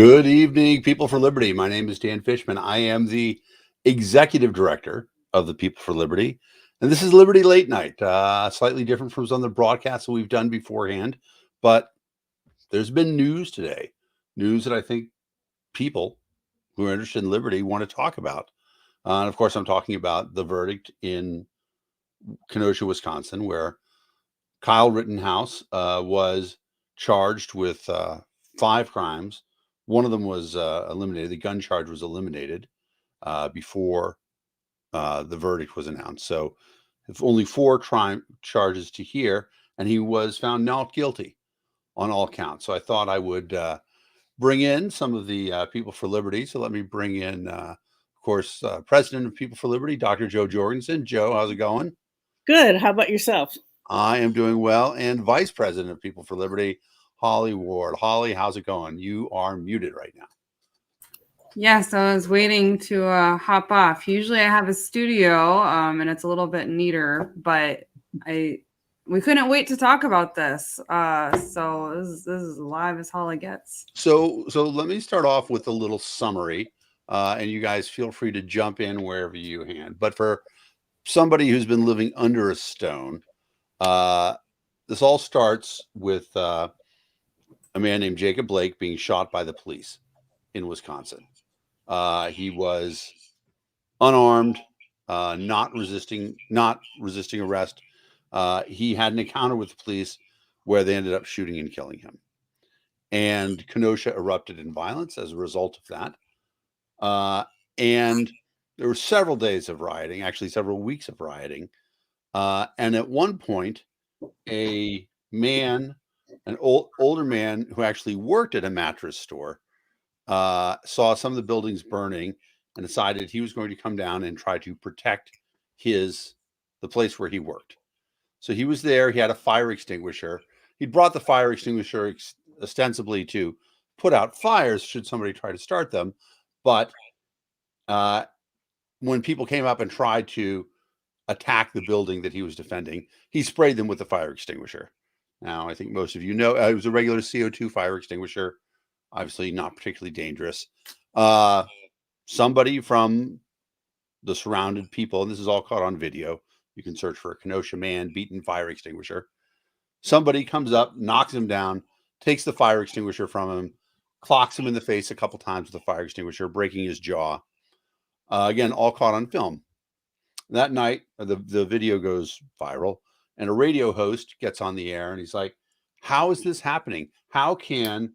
Good evening, People for Liberty. My name is Dan Fishman. I am the executive director of the People for Liberty, and this is Liberty Late Night. Slightly different from some of the broadcasts that we've done beforehand, but there's been news today, news that I think people who are interested in liberty want to talk about. And of course, I'm talking about the verdict in Kenosha, Wisconsin, where Kyle Rittenhouse was charged with 5 crimes. One of them was eliminated. The gun charge was eliminated before the verdict was announced. So, if only 4 charges to hear, and he was found not guilty on all counts. So, I thought I would bring in some of the People for Liberty. So, let me bring in, of course, President of People for Liberty, Dr. Joe Jorgensen. Joe, how's it going? Good. How about yourself? I am doing well. And Vice President of People for Liberty, Holly Ward. Holly, how's it going? You are muted right now. Yes, I was waiting to hop off. Usually I have a studio and it's a little bit neater, but we couldn't wait to talk about this. So this is live as Holly gets. So let me start off with a little summary, and you guys feel free to jump in wherever you can. But for somebody who's been living under a stone, this all starts with a man named Jacob Blake being shot by the police in Wisconsin. He was unarmed, not resisting arrest. He had an encounter with the police where they ended up shooting and killing him. And Kenosha erupted in violence as a result of that. And there were several days of rioting, actually several weeks of rioting. And at one point, an older man who actually worked at a mattress store, saw some of the buildings burning and decided he was going to come down and try to protect the place where he worked. So he was there. He had a fire extinguisher. He'd brought the fire extinguisher ostensibly to put out fires should somebody try to start them. But when people came up and tried to attack the building that he was defending, he sprayed them with the fire extinguisher. Now, I think most of you know it was a regular CO2 fire extinguisher. Obviously not particularly dangerous. Somebody from the surrounded people, and this is all caught on video. You can search for a Kenosha man beaten fire extinguisher. Somebody comes up, knocks him down, takes the fire extinguisher from him, clocks him in the face a couple times with the fire extinguisher, breaking his jaw. Again, all caught on film. That night, the video goes viral, and a radio host gets on the air, and he's like, "How is this happening? How can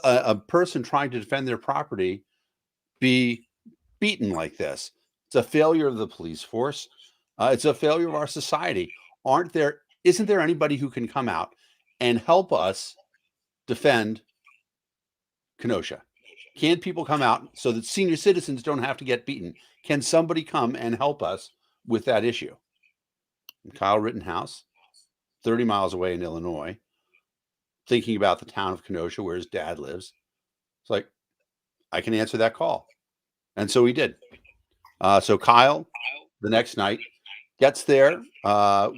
a person trying to defend their property be beaten like this? It's a failure of the police force. It's a failure of our society. Isn't there anybody who can come out and help us defend Kenosha? Can people come out so that senior citizens don't have to get beaten? Can somebody come and help us with that issue?" And Kyle Rittenhouse, 30 miles away in Illinois, thinking about the town of Kenosha where his dad lives, it's like, I can answer that call. And so he did. So Kyle, the next night, gets there.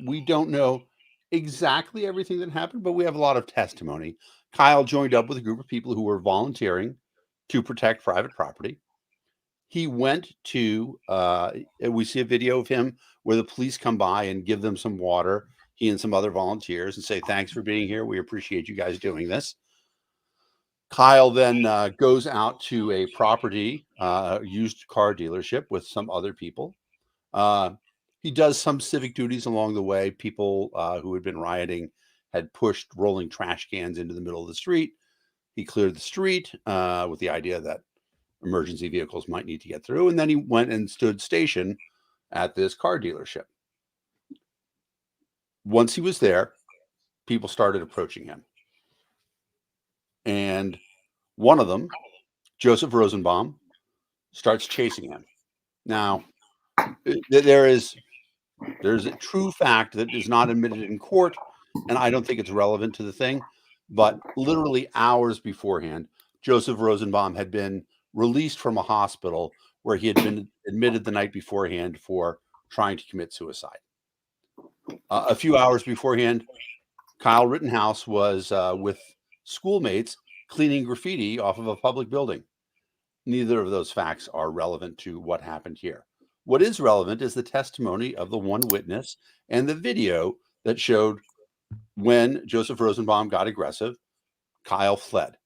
We don't know exactly everything that happened, but we have a lot of testimony. Kyle joined up with a group of people who were volunteering to protect private property. He went to, we see a video of him where the police come by and give them some water, he and some other volunteers, and say, "Thanks for being here. We appreciate you guys doing this." Kyle then goes out to a property, used car dealership with some other people. He does some civic duties along the way. People who had been rioting had pushed rolling trash cans into the middle of the street. He cleared the street with the idea that emergency vehicles might need to get through. And then he went and stood station at this car dealership. Once he was there, people started approaching him. And one of them, Joseph Rosenbaum, starts chasing him. Now, there's a true fact that is not admitted in court, and I don't think it's relevant to the thing, but literally hours beforehand, Joseph Rosenbaum had been released from a hospital where he had been admitted the night beforehand for trying to commit suicide. A few hours beforehand, Kyle Rittenhouse was with schoolmates cleaning graffiti off of a public building. Neither of those facts are relevant to what happened here. What is relevant is the testimony of the one witness and the video that showed when Joseph Rosenbaum got aggressive, Kyle fled.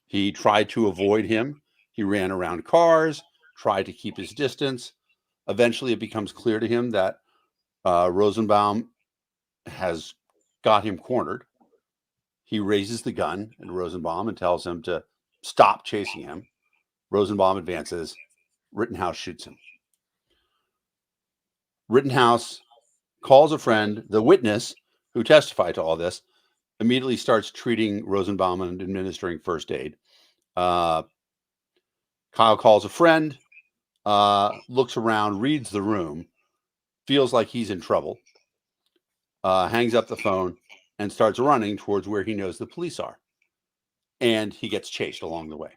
He tried to avoid him. He ran around cars, tried to keep his distance. Eventually, it becomes clear to him that Rosenbaum has got him cornered. He raises the gun at Rosenbaum and tells him to stop chasing him. Rosenbaum advances. Rittenhouse shoots him. Rittenhouse calls a friend. The witness who testified to all this immediately starts treating Rosenbaum and administering first aid. Kyle calls a friend, looks around, reads the room, feels like he's in trouble, hangs up the phone, and starts running towards where he knows the police are. And he gets chased along the way.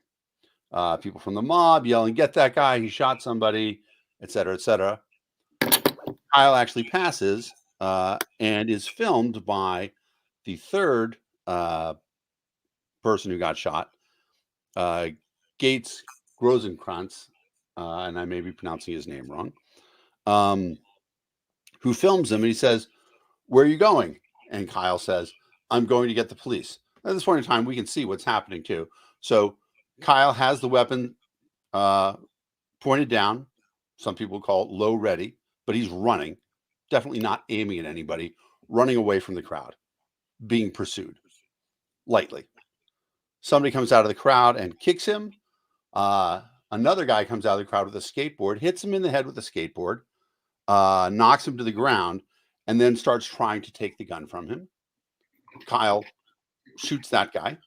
People from the mob yelling, "Get that guy, he shot somebody," et cetera, et cetera. Kyle actually passes and is filmed by the third person who got shot, Gates Rosenkrantz, and I may be pronouncing his name wrong, who films him, and he says, "Where are you going?" And Kyle says, "I'm going to get the police." At this point in time, we can see what's happening too. So Kyle has the weapon pointed down. Some people call it low ready, but he's running, definitely not aiming at anybody, running away from the crowd, being pursued lightly. Somebody comes out of the crowd and kicks him. Another guy comes out of the crowd with a skateboard, hits him in the head with a skateboard, knocks him to the ground, and then starts trying to take the gun from him. Kyle shoots that guy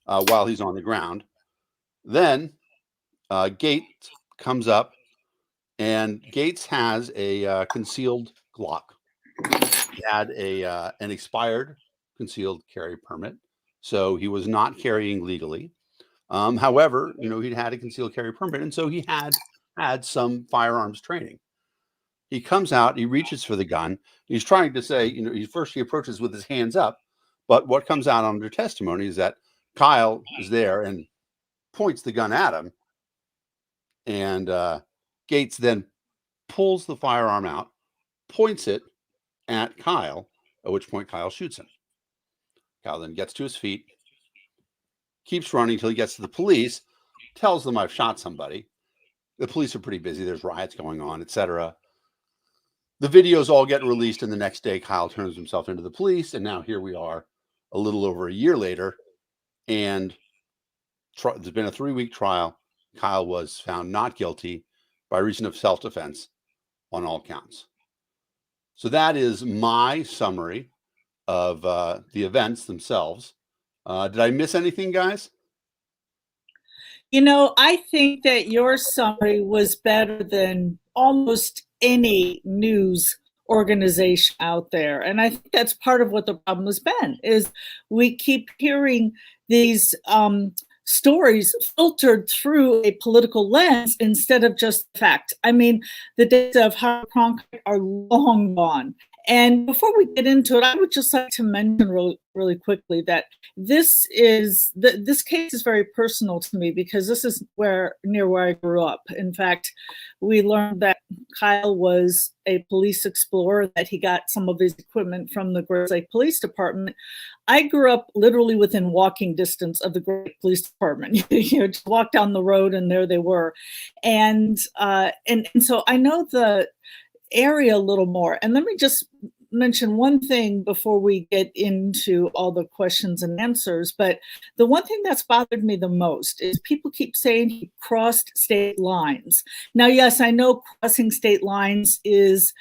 while he's on the ground. Then Gates comes up, and Gates has a concealed Glock. He had an expired concealed carry permit, so he was not carrying legally. However, he'd had a concealed carry permit, and so he had some firearms training. He comes out, he reaches for the gun. He's trying to say, he approaches with his hands up, but what comes out under testimony is that Kyle is there and points the gun at him, and Gates then pulls the firearm out, points it at Kyle, at which point Kyle shoots him. Kyle then gets to his feet, keeps running until he gets to the police, tells them, "I've shot somebody." The police are pretty busy. There's riots going on, etc. The videos all get released, and the next day Kyle turns himself into the police, and now here we are a little over a year later, and there's been a 3-week trial. Kyle was found not guilty by reason of self-defense on all counts. So that is my summary of the events themselves. Did I miss anything, guys? I think that your summary was better than almost any news organization out there. And I think that's part of what the problem has been, is we keep hearing these stories filtered through a political lens instead of just fact. I mean, the days of Howard Cronkite are long gone. And before we get into it, I would just like to mention really quickly that this case is very personal to me, because this is near where I grew up. In fact, we learned that Kyle was a police explorer, that he got some of his equipment from the Great Lake Police Department. I grew up literally within walking distance of the Great Lake Police Department. Just walk down the road and there they were. And so I know the area a little more. And let me just mention one thing before we get into all the questions and answers. But the one thing that's bothered me the most is people keep saying he crossed state lines. Now, yes, I know crossing state lines is,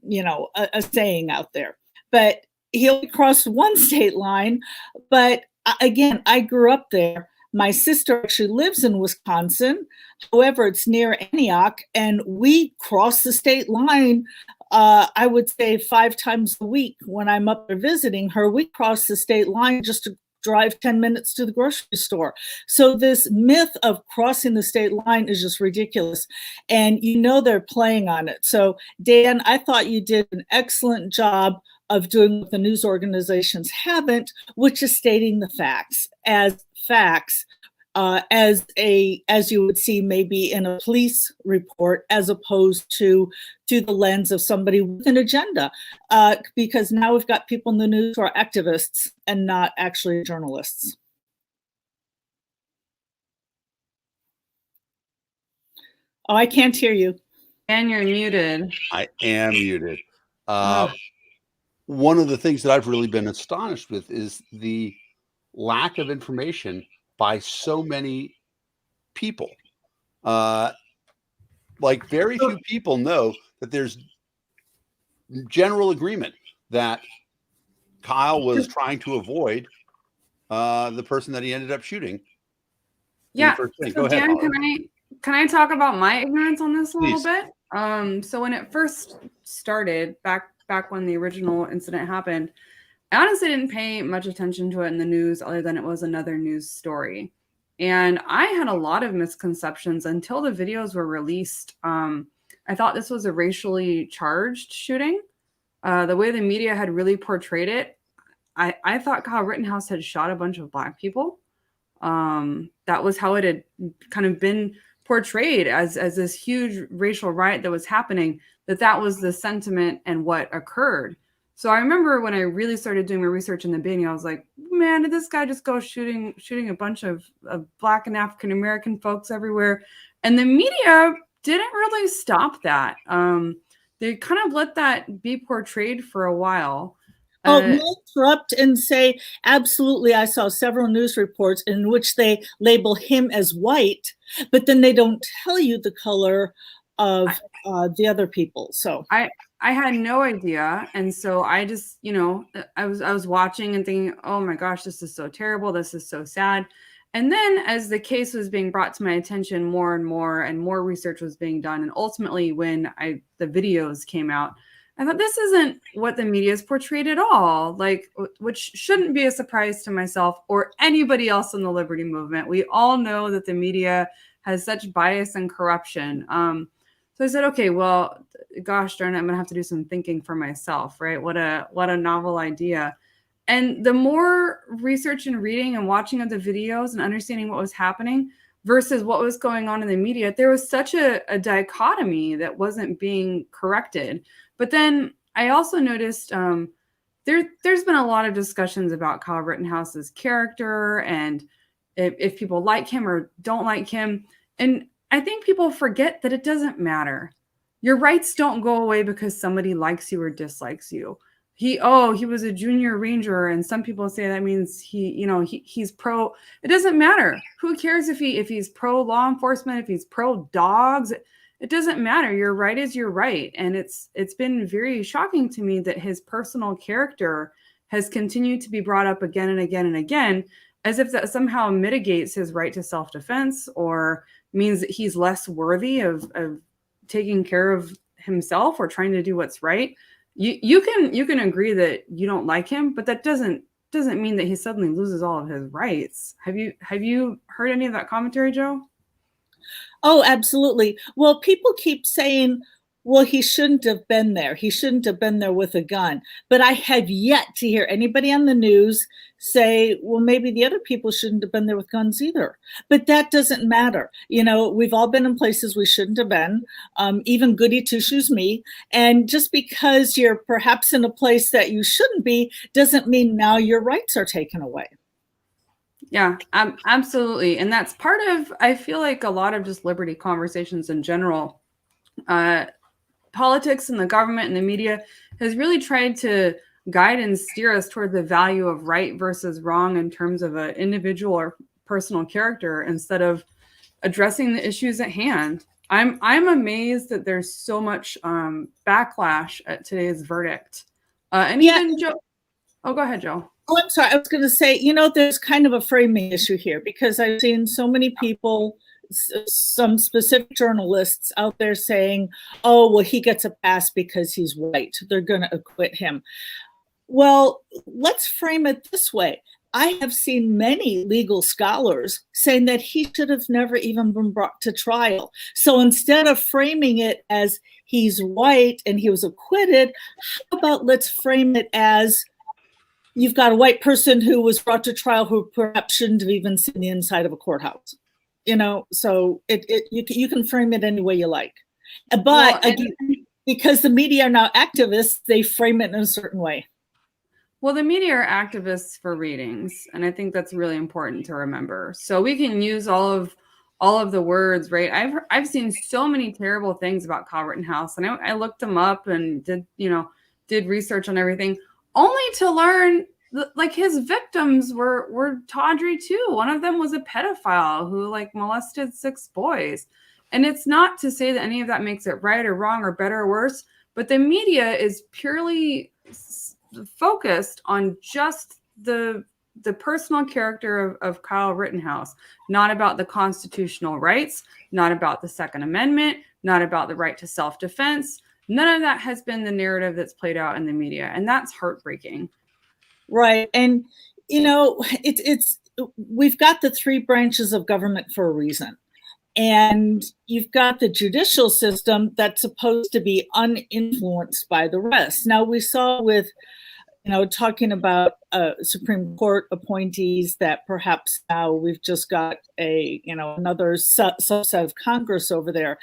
a saying out there, but he only crossed one state line. But again, I grew up there. My sister actually lives in Wisconsin. However, it's near Antioch, and we cross the state line, I would say 5 times a week when I'm up there visiting her. We cross the state line just to drive 10 minutes to the grocery store. So this myth of crossing the state line is just ridiculous. And they're playing on it. So Dan, I thought you did an excellent job of doing what the news organizations haven't, which is stating the facts as facts, as you would see maybe in a police report, as opposed to through the lens of somebody with an agenda. Because now we've got people in the news who are activists and not actually journalists. Oh, I can't hear you. And you're muted. I am muted. One of the things that I've really been astonished with is the lack of information by so many people. Like very few people know that there's general agreement that Kyle was trying to avoid the person that he ended up shooting. Yeah. Go So ahead, Dan, Holly. can I talk about my ignorance on this a Please. little bit? So when it first started, back when the original incident happened, I honestly didn't pay much attention to it in the news other than it was another news story. And I had a lot of misconceptions until the videos were released. I thought this was a racially charged shooting. The way the media had really portrayed it, I thought Kyle Rittenhouse had shot a bunch of Black people. That was how it had kind of been portrayed as this huge racial riot that was happening, that was the sentiment and what occurred. So I remember when I really started doing my research in the beginning, I was like, man, did this guy just go shooting a bunch of Black and African American folks everywhere? And the media didn't really stop that. They kind of let that be portrayed for a while. May I interrupt and say, absolutely, I saw several news reports in which they label him as white, but then they don't tell you the color of the other people. So I had no idea. And so I just, I was watching and thinking, oh my gosh, this is so terrible. This is so sad. And then as the case was being brought to my attention more and more research was being done. And ultimately when the videos came out, I thought this isn't what the media is portrayed at all, which shouldn't be a surprise to myself or anybody else in the liberty movement. We all know that the media has such bias and corruption. So I said, okay, well, gosh darn it, I'm gonna have to do some thinking for myself, right? What a novel idea. And the more research and reading and watching of the videos and understanding what was happening versus what was going on in the media, there was such a dichotomy that wasn't being corrected. But then I also noticed there's been a lot of discussions about Kyle Rittenhouse's character and if people like him or don't like him. And I think people forget that it doesn't matter. Your rights don't go away because somebody likes you or dislikes you. He was a junior ranger, and some people say that means he's pro. It doesn't matter. Who cares if he's pro law enforcement, if he's pro dogs? It doesn't matter. Your right is your right. And it's been very shocking to me that his personal character has continued to be brought up again and again and again, as if that somehow mitigates his right to self-defense or means that he's less worthy of taking care of himself or trying to do what's right. You can agree that you don't like him, but that doesn't mean that he suddenly loses all of his rights. Have you heard any of that commentary, Joe? Oh, absolutely. Well, people keep saying, well, he shouldn't have been there. He shouldn't have been there with a gun. But I have yet to hear anybody on the news say, well, maybe the other people shouldn't have been there with guns either. But that doesn't matter. We've all been in places we shouldn't have been, even goody two-shoes me. And just because you're perhaps in a place that you shouldn't be doesn't mean now your rights are taken away. Yeah, absolutely. And that's part of, I feel like a lot of just liberty conversations in general. Politics and the government and the media has really tried to guide and steer us toward the value of right versus wrong in terms of an individual or personal character instead of addressing the issues at hand. I'm amazed that there's so much backlash at today's verdict. Even Joe. Oh, go ahead, Joe. Oh, I'm sorry. I was going to say, there's kind of a framing issue here because I've seen so many people, some specific journalists out there saying, oh, well, he gets a pass because he's white. They're going to acquit him. Well, let's frame it this way. I have seen many legal scholars saying that he should have never even been brought to trial. So instead of framing it as he's white and he was acquitted, how about let's frame it as you've got a white person who was brought to trial who perhaps shouldn't have even seen the inside of a courthouse. So you can frame it any way you like. But well, again, because the media are now activists, they frame it in a certain way. Well, the media are activists for ratings, and I think that's really important to remember. So we can use all of the words, right? I've seen so many terrible things about Kyle Rittenhouse, and I looked them up and did research on everything, only to learn like his victims were tawdry too. One of them was a pedophile who like molested 6 boys. And it's not to say that any of that makes it right or wrong or better or worse, but the media is purely focused on just the personal character of Kyle Rittenhouse, not about the constitutional rights, not about the Second Amendment, not about the right to self-defense. None of that has been the narrative that's played out in the media, and that's heartbreaking. Right. And we've got the 3 branches of government for a reason. And you've got the judicial system that's supposed to be uninfluenced by the rest. Now, we saw with, talking about Supreme Court appointees that perhaps now we've just got another subset of Congress over there.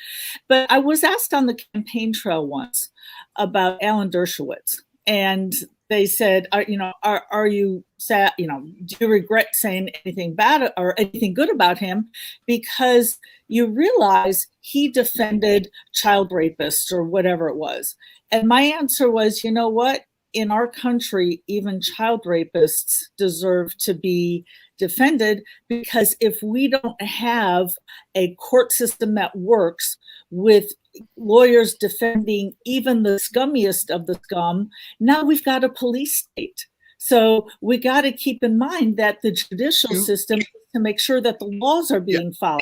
But I was asked on the campaign trail once about Alan Dershowitz, and they said, are you sad? Do you regret saying anything bad or anything good about him? Because you realize he defended child rapists or whatever it was. And my answer was, you know what? In our country, even child rapists deserve to be defended, because if we don't have a court system that works with lawyers defending even the scummiest of the scum, now we've got a police state. So we got to keep in mind that the judicial system is to make sure that the laws are being followed.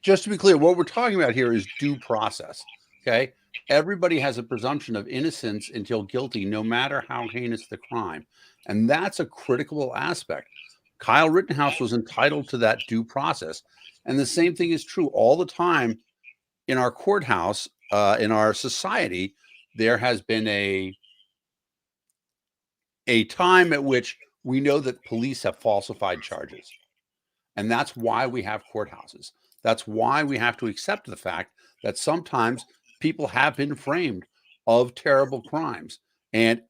Just to be clear, what we're talking about here is due process. Okay. Everybody has a presumption of innocence until guilty, no matter how heinous the crime. And that's a critical aspect. Kyle Rittenhouse was entitled to that due process. And the same thing is true all the time in our courthouse, in our society. There has been a time at which we know that police have falsified charges. And that's why we have courthouses. That's why we have to accept the fact that sometimes people have been framed of terrible crimes. And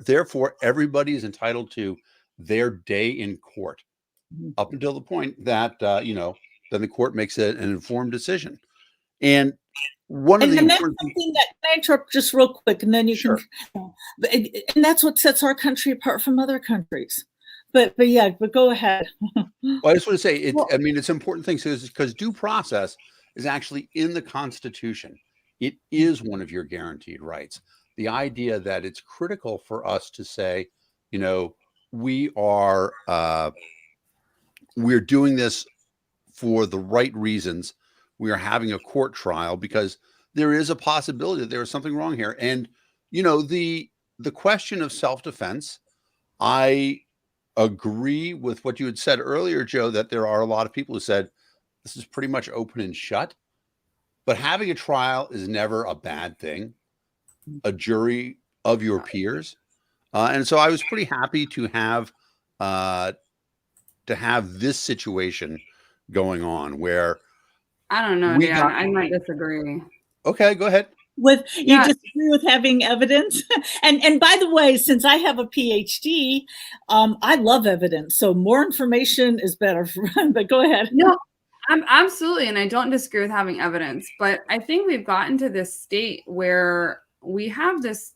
therefore, everybody is entitled to their day in court up until the point that, then the court makes an informed decision. And one of the important thing that, can I interrupt just real quick, and then you Sure. can, and that's what sets our country apart from other countries. But go ahead. Well, I just want to say, it's an important thing because due process is actually in the Constitution. It is one of your guaranteed rights. The idea that it's critical for us to say, we're doing this for the right reasons. We are having a court trial because there is a possibility that there is something wrong here. And, the question of self-defense, I agree with what you had said earlier, Joe, that there are a lot of people who said this is pretty much open and shut. But having a trial is never a bad thing. A jury of your peers. And so I was pretty happy to have this situation going on where I don't know, Dan. I might disagree. Okay, go ahead. You disagree with having evidence? And by the way, since I have a PhD, I love evidence. So more information is better. But go ahead. No, I'm absolutely, and I don't disagree with having evidence. But I think we've gotten to this state where we have this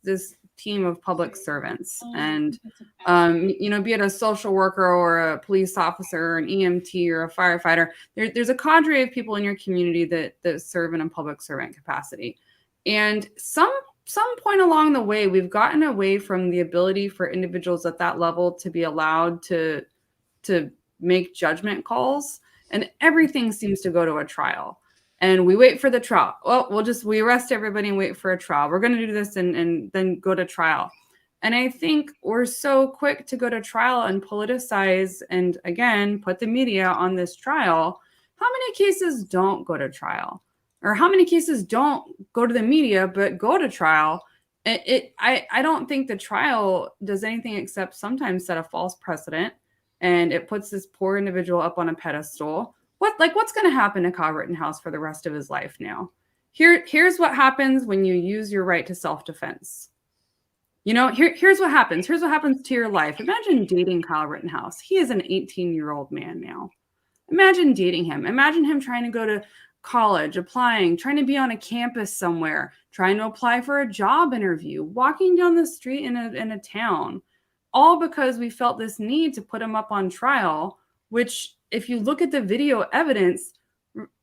team of public servants, and be it a social worker or a police officer, or an EMT or a firefighter. There's a cadre of people in your community that serve in a public servant capacity. And some point along the way, we've gotten away from the ability for individuals at that level to be allowed to make judgment calls, and everything seems to go to a trial. And we wait for the trial. Well, we arrest everybody and wait for a trial. We're going to do this and then go to trial. And I think we're so quick to go to trial and politicize and, again, put the media on this trial. How many cases don't go to trial? Or how many cases don't go to the media but go to trial? I don't think the trial does anything except sometimes set a false precedent, and it puts this poor individual up on a pedestal. What's going to happen to Kyle Rittenhouse for the rest of his life now? Here's what happens when you use your right to self-defense. Here's what happens. Here's what happens to your life. Imagine dating Kyle Rittenhouse. He is an 18-year-old man now. Imagine dating him. Imagine him trying to go to college, applying, trying to be on a campus somewhere, trying to apply for a job interview, walking down the street in a town, all because we felt this need to put him up on trial, which, if you look at the video evidence,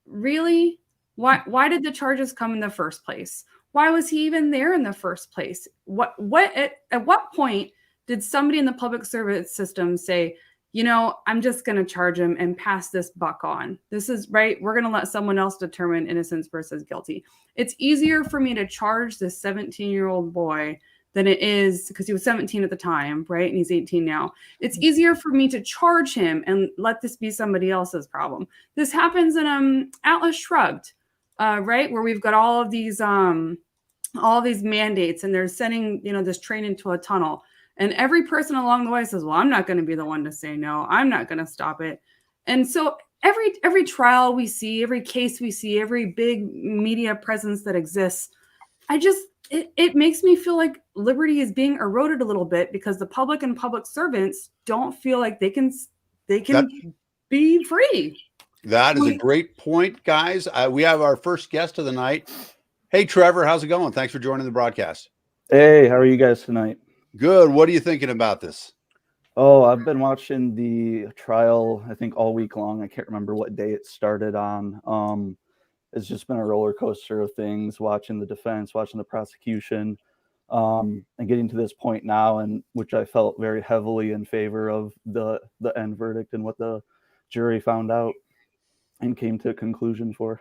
really, why did the charges come in the first place? Why was he even there in the first place? At what point did somebody in the public service system say, I'm just going to charge him and pass this buck on? This is right. We're going to let someone else determine innocence versus guilty. It's easier for me to charge this 17-year-old boy than it is, because he was 17 at the time, right? And he's 18 now. It's easier for me to charge him and let this be somebody else's problem. This happens in Atlas Shrugged, right? Where we've got all of these mandates, and they're sending, this train into a tunnel. And every person along the way says, well, I'm not going to be the one to say no. I'm not going to stop it. And so every trial we see, every case we see, every big media presence that exists, it makes me feel like liberty is being eroded a little bit, because the public and public servants don't feel like they can be free. That is a great point, guys. We have our first guest of the night. Hey, Trevor, how's it going? Thanks for joining the broadcast. Hey, how are you guys tonight? Good. What are you thinking about this? Oh, I've been watching the trial, I think, all week long. I can't remember what day it started on. It's just been a roller coaster of things, watching the defense, watching the prosecution, and getting to this point now, and which I felt very heavily in favor of the end verdict and what the jury found out and came to a conclusion for.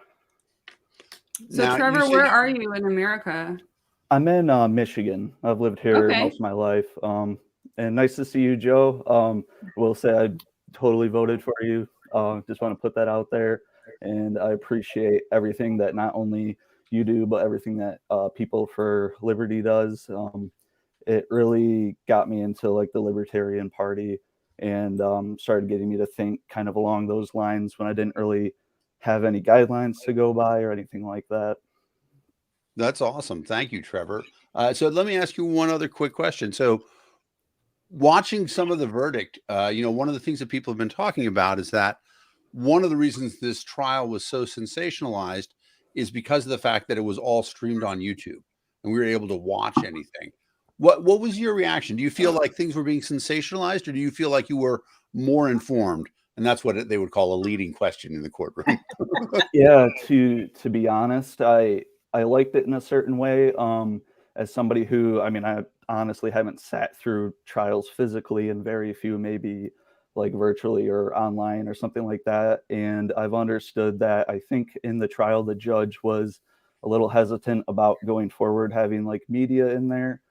So, now, Trevor, where are you in America? I'm in Michigan. I've lived here most of my life. And nice to see you, Joe. Will say I totally voted for you. Just want to put that out there. And I appreciate everything that not only you do, but everything that People for Liberty does. It really got me into like the Libertarian Party, and started getting me to think kind of along those lines when I didn't really have any guidelines to go by or anything like that. That's awesome. Thank you, Trevor. So let me ask you one other quick question. So watching some of the verdict, one of the things that people have been talking about is that one of the reasons this trial was so sensationalized is because of the fact that it was all streamed on YouTube and we were able to watch anything. What was your reaction? Do you feel like things were being sensationalized, or do you feel like you were more informed? And that's what they would call a leading question in the courtroom. Yeah, to be honest, I liked it in a certain way. As somebody who, I honestly haven't sat through trials physically, and very few maybe like virtually or online or something like that. And I've understood that I think in the trial, the judge was a little hesitant about going forward, having like media in there.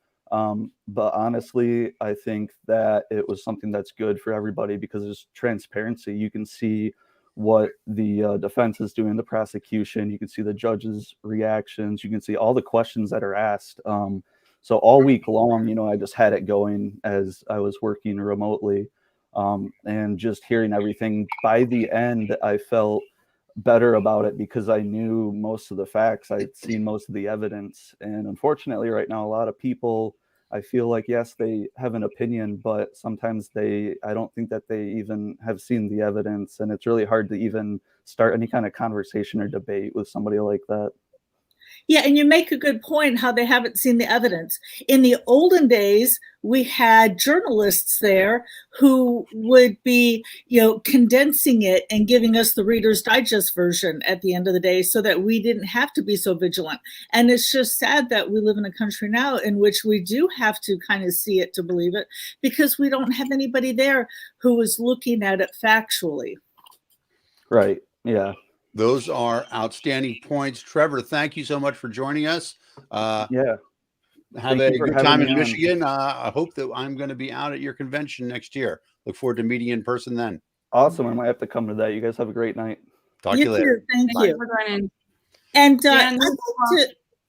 But honestly, I think that it was something that's good for everybody, because there's transparency. You can see what the defense is doing, the prosecution. You can see the judge's reactions. You can see all the questions that are asked. So all week long, I just had it going as I was working remotely, and just hearing everything. By the end, I felt better about it because I knew most of the facts. I'd seen most of the evidence. And unfortunately, right now, a lot of people, I feel like, yes, they have an opinion, but sometimes I don't think that they even have seen the evidence. And it's really hard to even start any kind of conversation or debate with somebody like that. Yeah, and you make a good point how they haven't seen the evidence. In the olden days, we had journalists there who would be, condensing it and giving us the Reader's Digest version at the end of the day, so that we didn't have to be so vigilant. And it's just sad that we live in a country now in which we do have to kind of see it to believe it, because we don't have anybody there who is looking at it factually. Right. Yeah. Those are outstanding points. Trevor, thank you so much for joining us. Yeah. Have Thank a you for good having time me in on. Michigan. I hope that I'm going to be out at your convention next year. Look forward to meeting you in person then. Awesome. I might have to come to that. You guys have a great night. Talk to you later. Thank Thank you you. for joining. And Dan,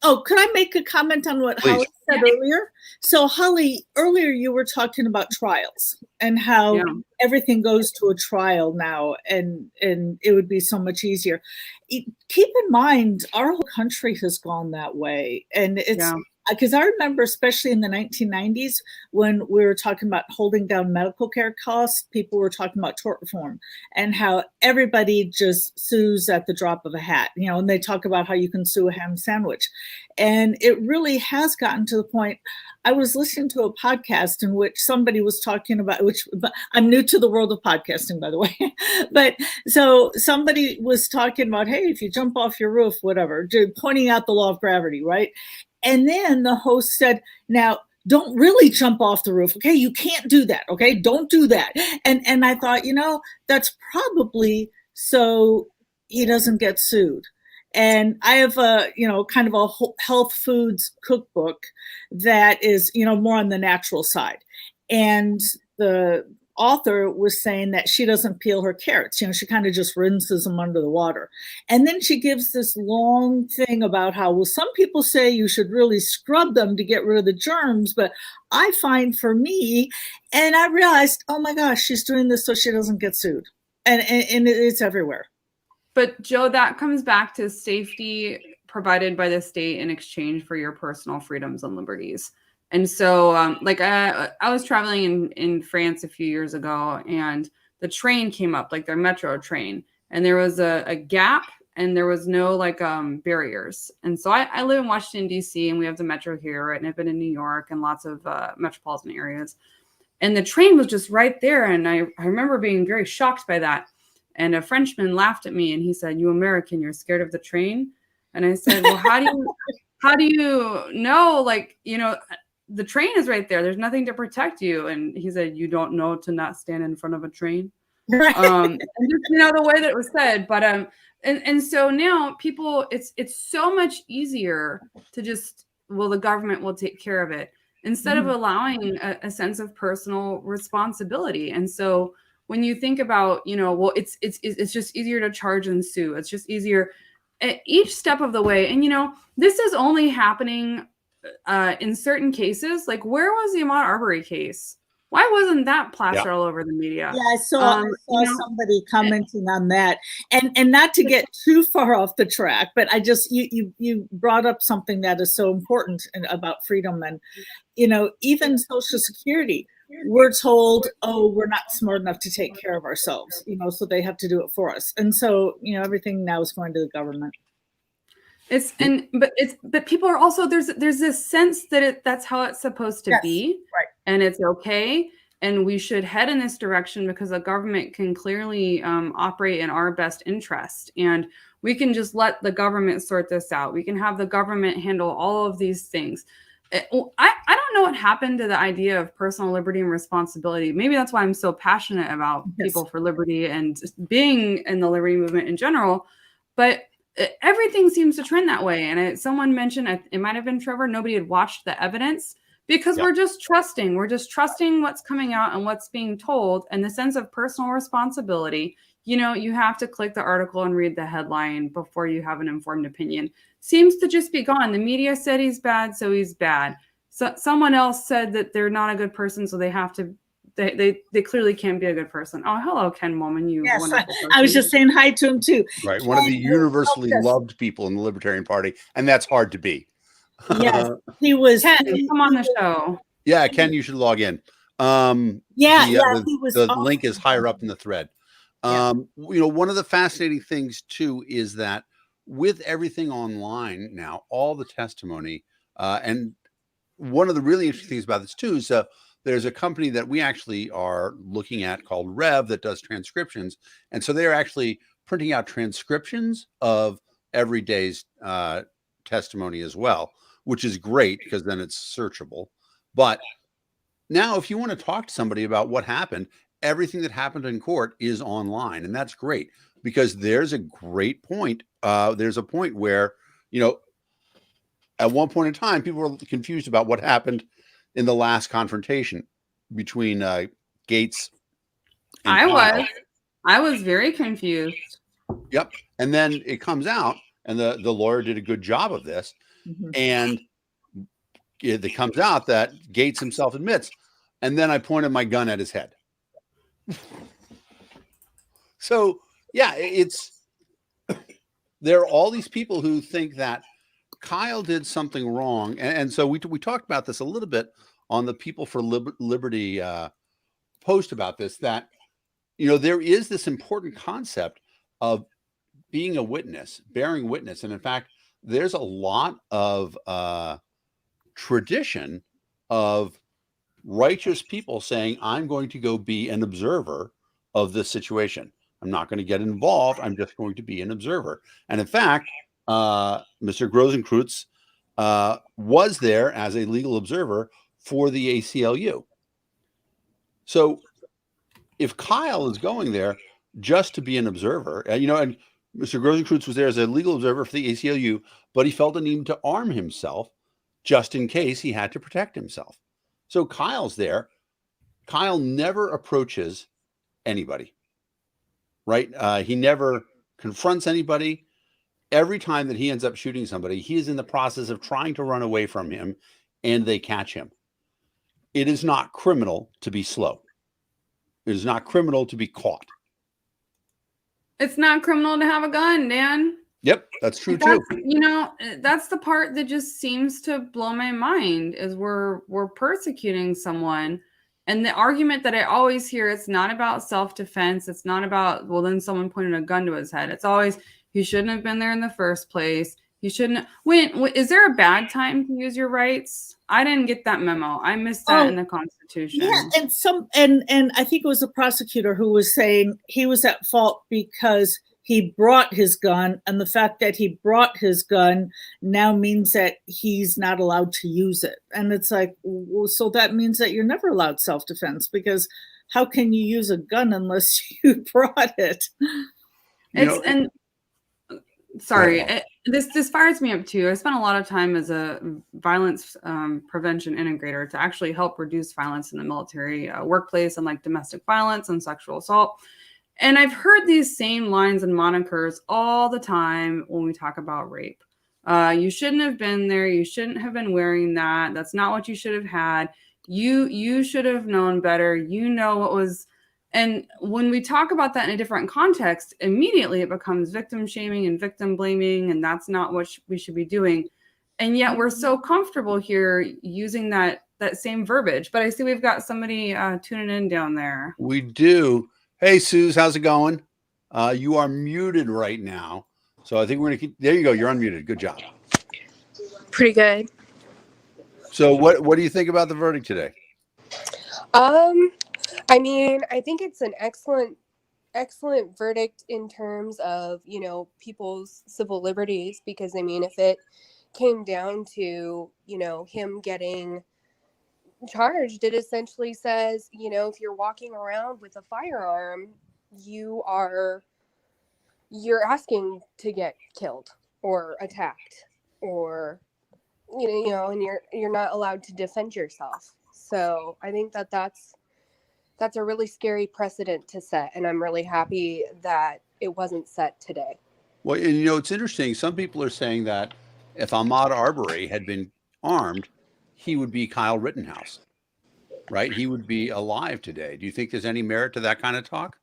could I make a comment on what Please. Holly said earlier? So Holly, earlier you were talking about trials and how everything goes to a trial now, and it would be so much easier. Keep in mind, our whole country has gone that way, and it's because I remember, especially in the 1990s, when we were talking about holding down medical care costs, people were talking about tort reform and how everybody just sues at the drop of a hat, and they talk about how you can sue a ham sandwich. And it really has gotten to the point. I was listening to a podcast in which somebody was talking about, but I'm new to the world of podcasting, by the way. But so somebody was talking about, hey, if you jump off your roof, whatever, pointing out the law of gravity, right? And then the host said, now, don't really jump off the roof. Okay. You can't do that. Okay. Don't do that. And I thought, that's probably so he doesn't get sued. And I have a, kind of a health foods cookbook that is, more on the natural side. And the author was saying that she doesn't peel her carrots. She kind of just rinses them under the water. And then she gives this long thing about how, well, some people say you should really scrub them to get rid of the germs. But I find for me, and I realized, oh my gosh, she's doing this so she doesn't get sued. And it's everywhere. But Joe, that comes back to safety provided by the state in exchange for your personal freedoms and liberties. And so I was traveling in France a few years ago, and the train came up, like their metro train, and there was a gap and there was no barriers. And so I live in Washington, D.C., and we have the metro here, and I've been in New York and lots of metropolitan areas. And the train was just right there. And I remember being very shocked by that. And a Frenchman laughed at me and he said, "You American, you're scared of the train?" And I said, well, how do you know, the train is right there. There's nothing to protect you. And he said, "You don't know to not stand in front of a train." Right. And just, the way that it was said. But and so now people, it's so much easier to just, well, the government will take care of it, instead of allowing a sense of personal responsibility. And so when you think about, well, it's just easier to charge and sue. It's just easier at each step of the way. And, this is only happening in certain cases. Like, where was the Ahmaud Arbery case? Why wasn't that plastered all over the media? Yeah, I saw somebody commenting on that, and not to get too far off the track, but I just you brought up something that is so important about freedom, and even Social Security. We're told, oh, we're not smart enough to take care of ourselves, so they have to do it for us, and so everything now is going to the government. But people are also, there's this sense that that's how it's supposed to be, right? And it's okay, and we should head in this direction because the government can clearly operate in our best interest, and we can just let the government sort this out. We can have the government handle all of these things. I don't know what happened to the idea of personal liberty and responsibility. Maybe that's why I'm so passionate about people for liberty and just being in the liberty movement in general. But everything seems to trend that way. And someone mentioned, it might have been Trevor, nobody had watched the evidence because we're just trusting. We're just trusting what's coming out and what's being told. And the sense of personal responsibility, you have to click the article and read the headline before you have an informed opinion. Seems to just be gone. The media said he's bad, so he's bad. So someone else said that they're not a good person, so they have to. They clearly can't be a good person. Oh, hello, Ken Woman. Yes, wonderful person. I was just saying hi to him too. Right, one of the universally loved people in the Libertarian Party, and that's hard to be. Yes, he was. Ken, come on the show. Yeah, Ken, you should log in. He was. The link is higher up in the thread. One of the fascinating things too is that with everything online now, all the testimony, and one of the really interesting things about this too is there's a company that we actually are looking at called Rev that does transcriptions, and so they're actually printing out transcriptions of every day's testimony as well, which is great because then it's searchable. But now, if you want to talk to somebody about what happened, everything that happened in court is online, and that's great because there's a great point. There's a point where, at one point in time, people were confused about what happened in the last confrontation between Gates and Kyle. I was very confused. Yep. And then it comes out, and the lawyer did a good job of this. Mhm. And it comes out that Gates himself admits, and then I pointed my gun at his head. So, yeah, there are all these people who think that Kyle did something wrong. And so we talked about this a little bit on the People for Liberty post about this, that, there is this important concept of being a witness, bearing witness. And in fact, there's a lot of tradition of righteous people saying, I'm going to go be an observer of this situation. I'm not going to get involved. I'm just going to be an observer. And in fact, Mr. Rosenkreutz was there as a legal observer for the ACLU. So if Kyle is going there just to be an observer, and Mr. Rosenkreutz was there as a legal observer for the ACLU, but he felt a need to arm himself just in case he had to protect himself. So Kyle's there. Kyle never approaches anybody, right? He never confronts anybody. Every time that he ends up shooting somebody, he is in the process of trying to run away from him, and they catch him. It is not criminal to be slow. It is not criminal to be caught. It's not criminal to have a gun, Dan. Yep, that's true too. That's the part that just seems to blow my mind, is we're persecuting someone. And the argument that I always hear, it's not about self-defense. It's not about, well, then someone pointed a gun to his head. It's always, he shouldn't have been there in the first place. He shouldn't. Is there a bad time to use your rights? I didn't get that memo. I missed that in the Constitution. Yeah, and I think it was the prosecutor who was saying he was at fault because he brought his gun, and the fact that he brought his gun now means that he's not allowed to use it. And it's like, well, so that means that you're never allowed self-defense, because how can you use a gun unless you brought it? This fires me up too. I spent a lot of time as a violence prevention integrator to actually help reduce violence in the military workplace, and like domestic violence and sexual assault. And I've heard these same lines and monikers all the time when we talk about rape. You shouldn't have been there. You shouldn't have been wearing that. That's not what you should have had. You should have known better. You know what was. And when we talk about that in a different context, immediately it becomes victim shaming and victim blaming, and that's not what we should be doing. And yet we're so comfortable here using that same verbiage. But I see we've got somebody tuning in down there. We do. Hey, Suze, how's it going? You are muted right now. So I think we're going to keep. There you go. You're unmuted. Good job. Pretty good. So what do you think about the verdict today? I mean, I think it's an excellent verdict in terms of, people's civil liberties, because, I mean, if it came down to, him getting charged, it essentially says, if you're walking around with a firearm, you're asking to get killed or attacked, or, and you're not allowed to defend yourself. So I think that's a really scary precedent to set, and I'm really happy that it wasn't set today. Well, and it's interesting. Some people are saying that if Ahmaud Arbery had been armed, he would be Kyle Rittenhouse, right? He would be alive today. Do you think there's any merit to that kind of talk?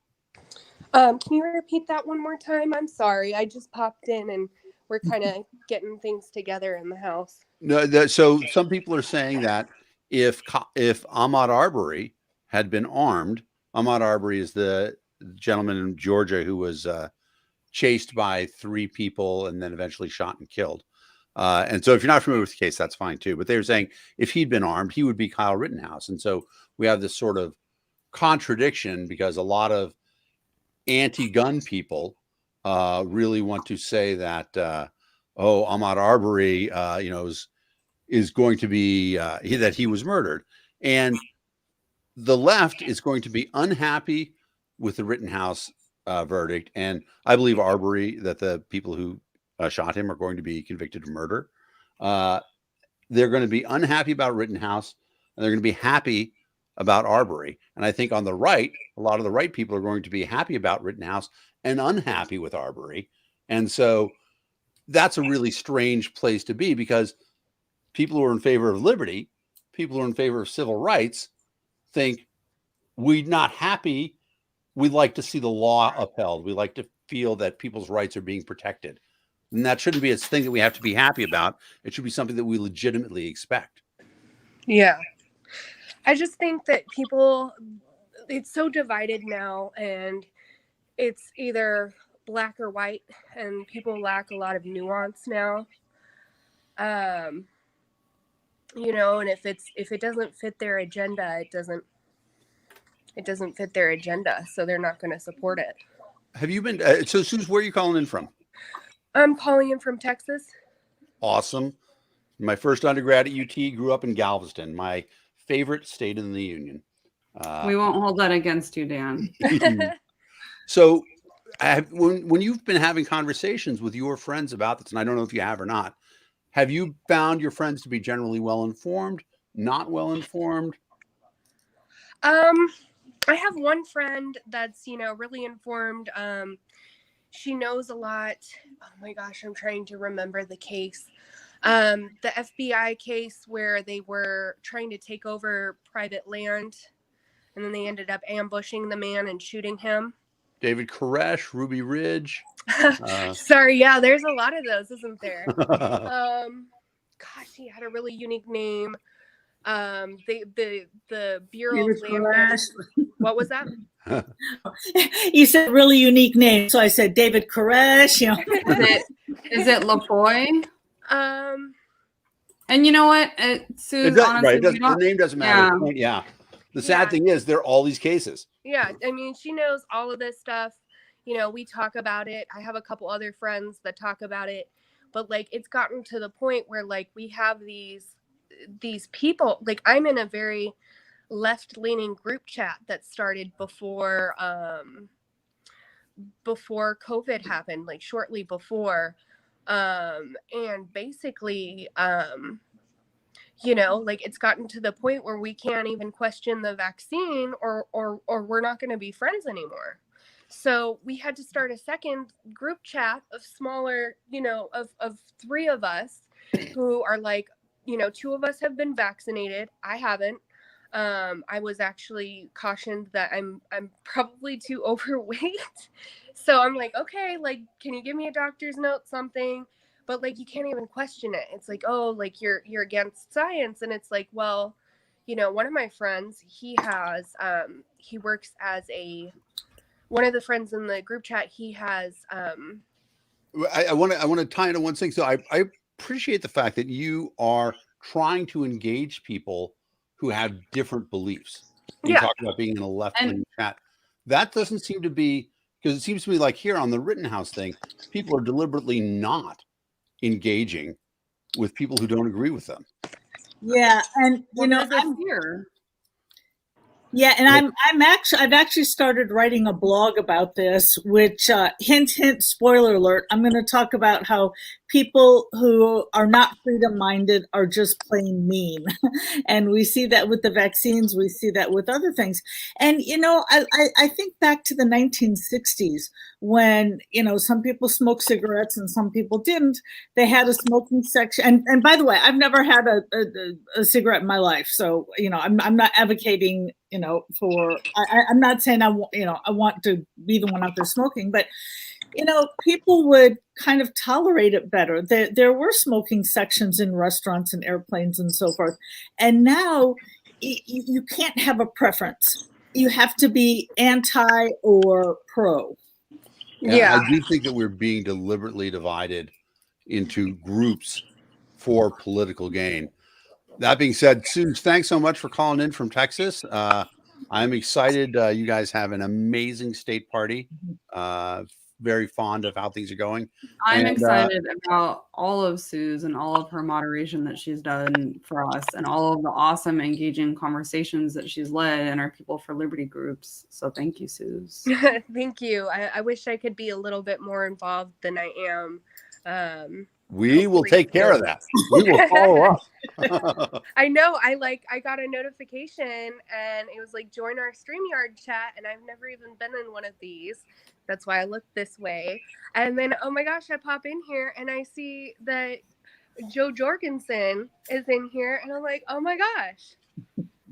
Can you repeat that one more time? I'm sorry. I just popped in and we're kind of getting things together in the house. No, so some people are saying that if Ahmaud Arbery had been armed, Ahmaud Arbery is the gentleman in Georgia who was chased by 3 people and then eventually shot and killed. And so if you're not familiar with the case, that's fine too. But they were saying if he'd been armed, he would be Kyle Rittenhouse. And so we have this sort of contradiction, because a lot of anti-gun people really want to say that, Ahmaud Arbery, is going to be that he was murdered. And the left is going to be unhappy with the Rittenhouse verdict. And I believe Arbery, that the people who shot him are going to be convicted of murder. They're going to be unhappy about Rittenhouse, and they're going to be happy about Arbery. And I think on the right, a lot of the right people are going to be happy about Rittenhouse and unhappy with Arbery. And so that's a really strange place to be, because people who are in favor of liberty, people who are in favor of civil rights, think we're not happy. We'd like to see the law upheld. We like to feel that people's rights are being protected. And that shouldn't be a thing that we have to be happy about. It should be something that we legitimately expect. Yeah. I just think that people, it's so divided now, and it's either black or white, and people lack a lot of nuance now. You know, and if it doesn't fit their agenda, it doesn't fit their agenda, so they're not going to support it. Have you been so Suze, where are you calling in from? I'm calling in from Texas. Awesome. My first undergrad at UT, grew up in Galveston, my favorite state in the union. We won't hold that against you, Dan. So when you've been having conversations with your friends about this, and I don't know if you have or not, have you found your friends to be generally well-informed, not well-informed? I have one friend that's, really informed. She knows a lot. Oh my gosh, I'm trying to remember the case. The FBI case where they were trying to take over private land, and then they ended up ambushing the man and shooting him. David Koresh, Ruby Ridge. Sorry, yeah, there's a lot of those, isn't there? Gosh, he had a really unique name. The Bureau of Land. What was that? You said really unique name, so I said David Koresh. Is it LaPoy? And you know what, Suze, honestly, the name doesn't matter. Yeah. The sad thing is, there are all these cases. Yeah, I mean, she knows all of this stuff. We talk about it. I have a couple other friends that talk about it, but it's gotten to the point where we have these people. I'm in a very left-leaning group chat that started before COVID happened, shortly before, and basically it's gotten to the point where we can't even question the vaccine, or we're not going to be friends anymore. So we had to start a second group chat of smaller, of three of us who are two of us have been vaccinated. I haven't. I was actually cautioned that I'm probably too overweight. So I'm okay, can you give me a doctor's note, something? But you can't even question it. It's you're against science. And it's well, one of my friends, he works as one of the friends in the group chat, he has I want to tie into one thing. So I appreciate the fact that you are trying to engage people who have different beliefs. You talk about being in a left-wing chat. That doesn't seem to be, because it seems to me here on the Rittenhouse thing, people are deliberately not engaging with people who don't agree with them. Yeah, and I'm here. Yeah, and I've actually started writing a blog about this, which hint, spoiler alert, I'm going to talk about how people who are not freedom-minded are just plain mean. And we see that with the vaccines, we see that with other things. And, I think back to the 1960s when, some people smoked cigarettes and some people didn't. They had a smoking section. And by the way, I've never had a cigarette in my life. So, I'm not advocating, I'm not saying I want to be the one out there smoking, but, people would kind of tolerate it better. There were smoking sections in restaurants and airplanes and so forth. And now you can't have a preference. You have to be anti or pro. Yeah, I do think that we're being deliberately divided into groups for political gain. That being said, Suze, thanks so much for calling in from Texas. I'm excited. You guys have an amazing state party. Very fond of how things are going. I'm excited about all of Suze and all of her moderation that she's done for us, and all of the awesome, engaging conversations that she's led in our People for Liberty groups. So thank you, Suze. Thank you. I wish I could be a little bit more involved than I am. We will Hopefully take care of soon. that. We will follow up. I know. I got a notification and it was like join our StreamYard chat, and I've never even been in one of these. That's why I look this way. And then oh my gosh, I pop in here and I see that Joe Jorgensen is in here, and I'm like, oh my gosh.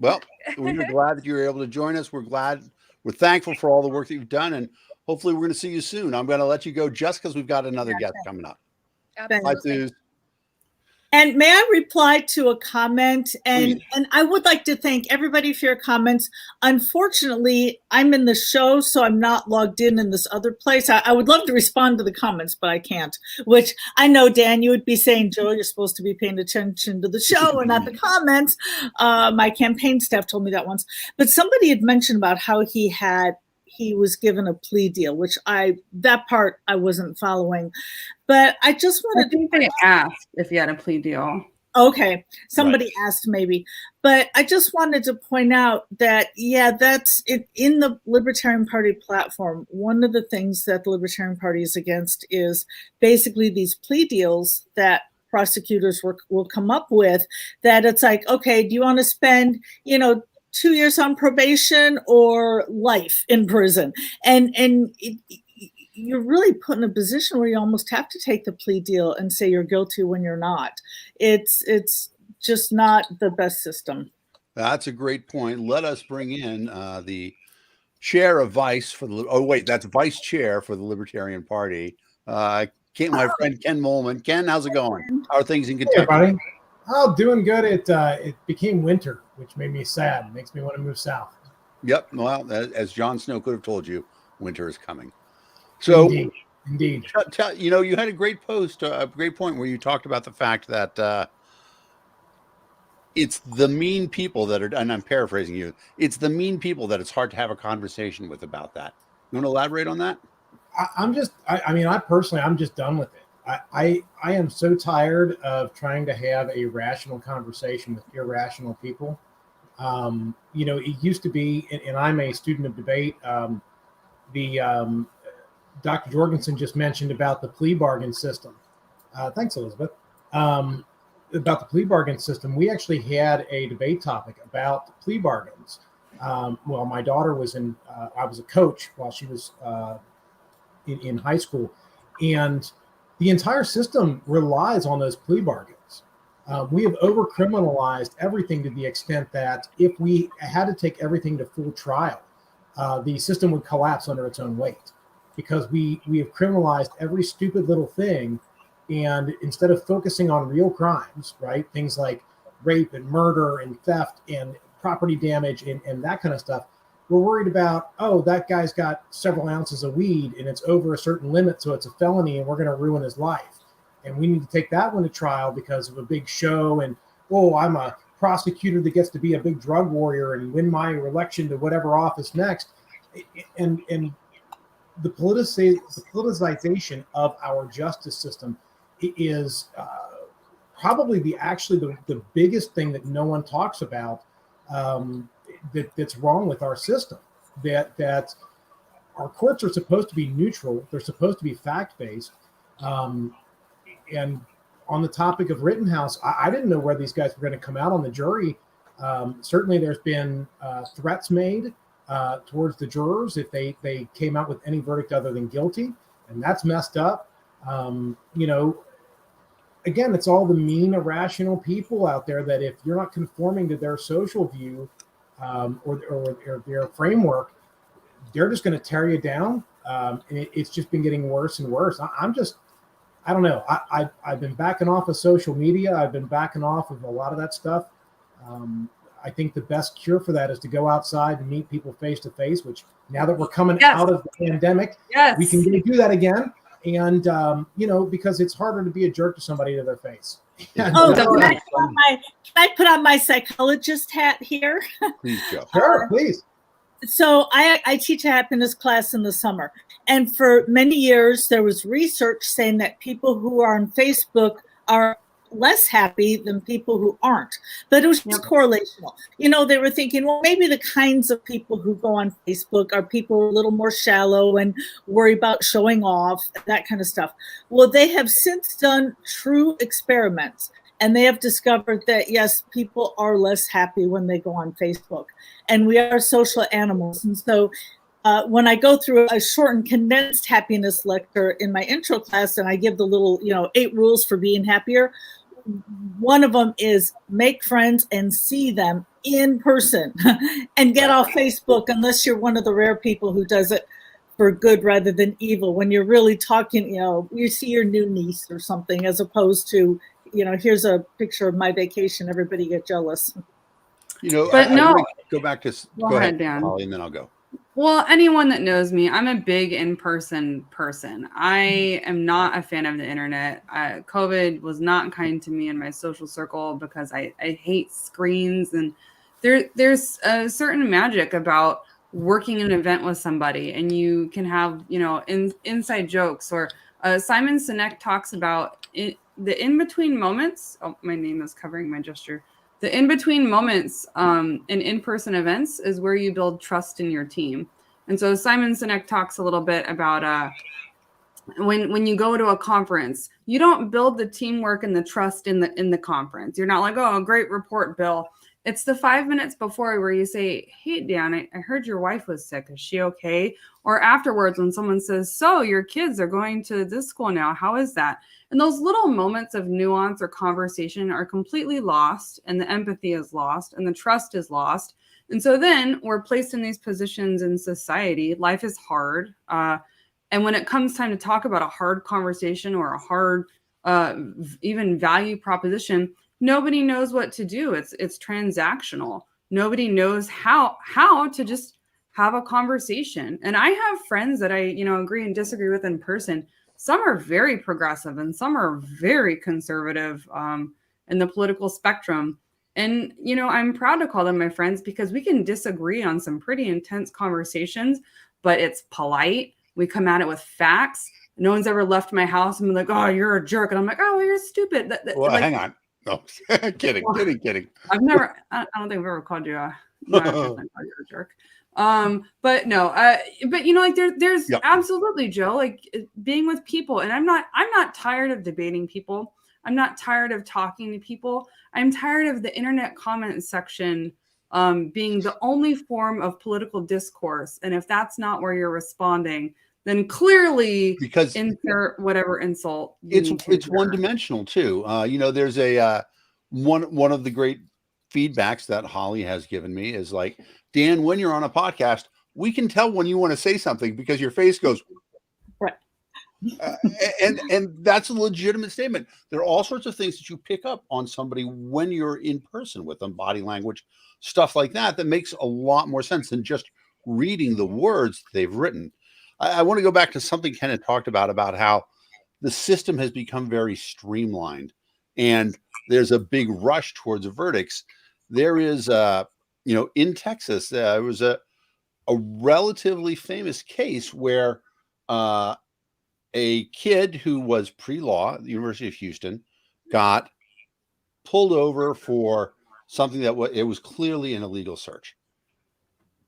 Well, we're glad that you were able to join us. We're thankful for all the work that you've done, and hopefully we're going to see you soon. I'm going to let you go just because we've got another guest coming up. Bye, Absolutely. Suze. And may I reply to a comment? And I would like to thank everybody for your comments. Unfortunately, I'm in the show, so I'm not logged in this other place. I would love to respond to the comments, but I can't, which I know, Dan, you would be saying, Joe, you're supposed to be paying attention to the show and not the comments. My campaign staff told me that once. But somebody had mentioned about how he was given a plea deal, which that part I wasn't following. But I just wanted I think they asked if you had a plea deal. Okay, somebody asked maybe, but I just wanted to point out that, that's it in the Libertarian Party platform. One of the things that the Libertarian Party is against is basically these plea deals that prosecutors will come up with, that it's like, okay, do you want to spend, 2 years on probation or life in prison? And you're really put in a position where you almost have to take the plea deal and say you're guilty when you're not. It's just not the best system. That's a great point. Let us bring in the chair of vice that's vice chair for the Libertarian Party. My friend Ken Molman. Ken, how's it going? How are things in Kentucky? Hey, everybody. Oh, doing good. It became winter, which made me sad. It makes me want to move south. Yep. Well, as Jon Snow could have told you, winter is coming. So, indeed. You had a great post, a great point where you talked about the fact that it's the mean people that are, and I'm paraphrasing you, it's the mean people that it's hard to have a conversation with about that. You want to elaborate on that? I'm just done with it. I am so tired of trying to have a rational conversation with irrational people. It used to be, and I'm a student of debate, Dr. Jorgensen just mentioned about the plea bargain system. Thanks, Elizabeth. About the plea bargain system, we actually had a debate topic about plea bargains. My daughter was I was a coach while she was in high school, and the entire system relies on those plea bargains. We have over-criminalized everything to the extent that if we had to take everything to full trial, the system would collapse under its own weight, because we have criminalized every stupid little thing. And instead of focusing on real crimes, right, things like rape and murder and theft and property damage and that kind of stuff, we're worried about, that guy's got several ounces of weed and it's over a certain limit, so it's a felony and we're going to ruin his life. And we need to take that one to trial because of a big show, and, I'm a prosecutor that gets to be a big drug warrior and win my election to whatever office next. And the politicization of our justice system is probably the biggest thing that no one talks about, that's wrong with our system. That our courts are supposed to be neutral, they're supposed to be fact-based. And on the topic of Rittenhouse, I didn't know where these guys were going to come out on the jury. Certainly there's been threats made towards the jurors if they came out with any verdict other than guilty, and that's messed up. Again, it's all the mean, irrational people out there that if you're not conforming to their social view or their framework, they're just going to tear you down. And it's just been getting worse and worse. I don't know. I've been backing off of social media. I've been backing off of a lot of that stuff. I think the best cure for that is to go outside and meet people face to face, which now that we're coming out of the pandemic, we can do that again. And, because it's harder to be a jerk to somebody to their face. Can I put on my psychologist hat here? Please, Joe. Sure, please. So I teach a happiness class in the summer. And for many years, there was research saying that people who are on Facebook are less happy than people who aren't. But it was just correlational. You know, they were thinking, well, maybe the kinds of people who go on Facebook are people who are a little more shallow and worry about showing off, that kind of stuff. Well, they have since done true experiments, and they have discovered that, yes, people are less happy when they go on Facebook, and we are social animals. And so when I go through a short and condensed happiness lecture in my intro class, and I give the little, 8 rules for being happier, one of them is make friends and see them in person and get off Facebook, unless you're one of the rare people who does it for good rather than evil. When you're really talking, you see your new niece or something, as opposed to, here's a picture of my vacation, everybody get jealous. But I no, want to go back to go ahead, Dan. Holly, and then I'll go. Well, anyone that knows me, I'm a big in-person person. I am not a fan of the internet. COVID was not kind to me in my social circle because I hate screens, and there's a certain magic about working an event with somebody, and you can have, inside jokes. Or Simon Sinek talks about the in-between moments. Oh, my name is covering my gesture. The in-between moments in in-person events is where you build trust in your team. And so Simon Sinek talks a little bit about when you go to a conference, you don't build the teamwork and the trust in the conference. You're not like, oh, great report, Bill. It's the 5 minutes before where you say, hey, Dan, I heard your wife was sick. Is she okay? Or afterwards when someone says, so your kids are going to this school now. How is that? And those little moments of nuance or conversation are completely lost, and the empathy is lost, and the trust is lost. And so then we're placed in these positions in society. Life is hard. And when it comes time to talk about a hard conversation or a hard even value proposition, nobody knows what to do. It's transactional. Nobody knows how to just have a conversation. And I have friends that I, agree and disagree with in person. Some are very progressive and some are very conservative in the political spectrum. And, I'm proud to call them my friends because we can disagree on some pretty intense conversations, but it's polite. We come at it with facts. No one's ever left my house and been like, oh, you're a jerk. And I'm like, oh, well, you're stupid. Well, hang on. No, kidding. I don't think I've ever called you a jerk. But no, but there's absolutely, Joe, like being with people. And I'm not tired of debating people. I'm not tired of talking to people. I'm tired of the internet comment section being the only form of political discourse. And if that's not where you're responding, then clearly because insert whatever insult. It's one-dimensional too. There's a one of the great feedbacks that Holly has given me is like, Dan, when you're on a podcast, we can tell when you want to say something because your face goes right. And that's a legitimate statement. There are all sorts of things that you pick up on somebody when you're in person with them, body language, stuff like that makes a lot more sense than just reading the words they've written. I want to go back to something Ken had talked about how the system has become very streamlined and there's a big rush towards verdicts. There is, in Texas, there was a relatively famous case where a kid who was pre-law at the University of Houston got pulled over for something that it was clearly an illegal search.